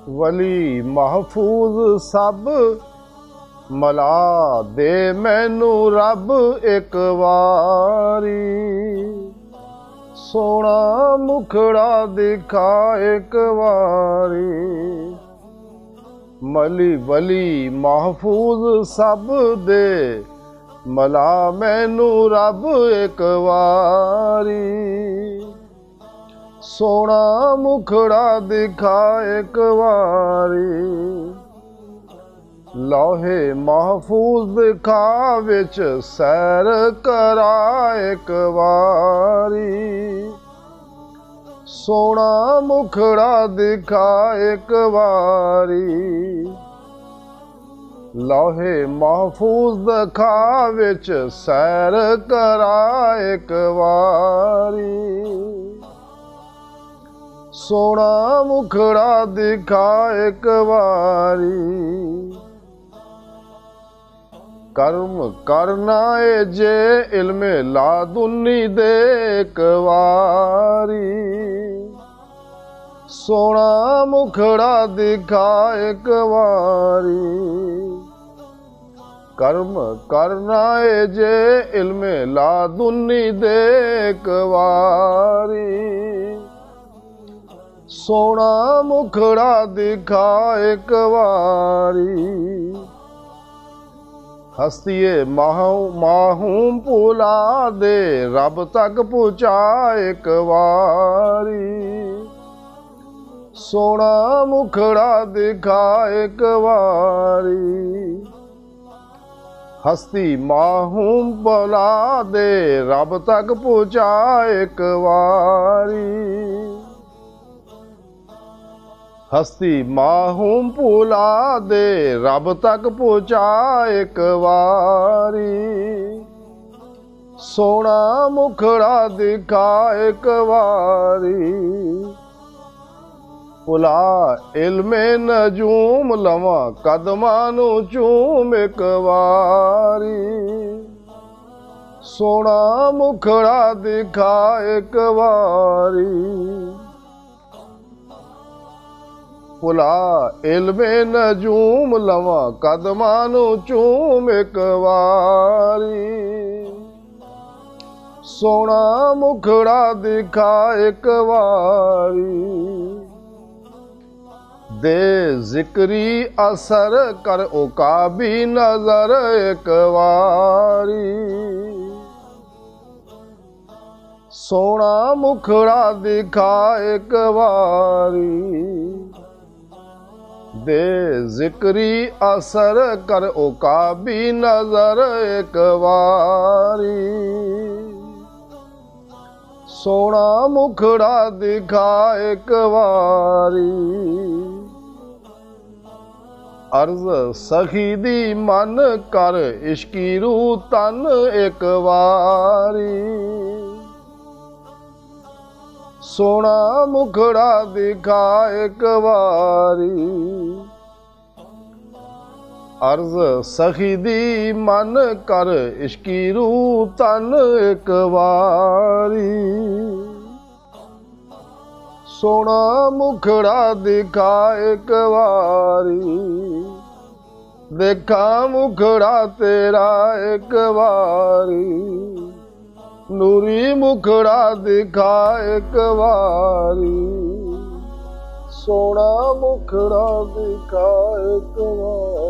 वली महफूज सब मला दे मैनू रब एक वारी। सोना मुखड़ा दिखा एक वारी। मली वली महफूज सब दे मला मैनू रब एक वारी। सोना मुखड़ा दिखा एक वारी। लोहे महफूज दिखा विच सैर करा एक वारी। सोना मुखड़ा दिखा एक वारी। लोहे महफूज दिखा विच सैर करा एक वारी। सोना मुखड़ा दिखा एक वारी। कर्म करना है जे इल्मे लादुन्नी दे एक वारी। सोना मुखड़ा दिखा एक वारी। कर्म करना है जे इल्मे लादुन्नी दे एक वारी। सोना मुखड़ा दिखा एक वारी। हस्तिए माहूम पुला दे रब तक पहुँचा एक वारी। सोना मुखड़ा दिखा एक वारी। हस्ती माहूम पुला दे रब तक पहुँचा एक वारी। हस्ती माहूम पुला दे रब तक पहुँचा एक वारी। सोना मुखड़ा दिखा एक वारी। पुला इल्मे नजूम लवा कदमां नू चूम एक वारी। सोना मुखड़ा दिखा एक वारी। पुला इल्मे नजूम लवा कदमां नू चूम एक वारी। सोना मुखड़ा दिखा एक वारी। दे जिक्री असर कर उकाबी नजर एक वारी। सोना मुखड़ा दिखा एक वारी। दे जिक्री असर कर उकाबी नजर एक वारी। सोना मुखड़ा दिखा एक वारी। अर्ज सखी दी मन कर इश्की रू तन एक वारी। सोना मुखड़ा दिखा एक वारी। अर्ज सखी दी मन कर इश्की रू तन एक वारी। सोना मुखड़ा दिखा एक वारी। देखा मुखड़ा तेरा एक वारी। नूरी मुखड़ा दिखा एक वारी। सोना मुखड़ा दिखा एक वारी।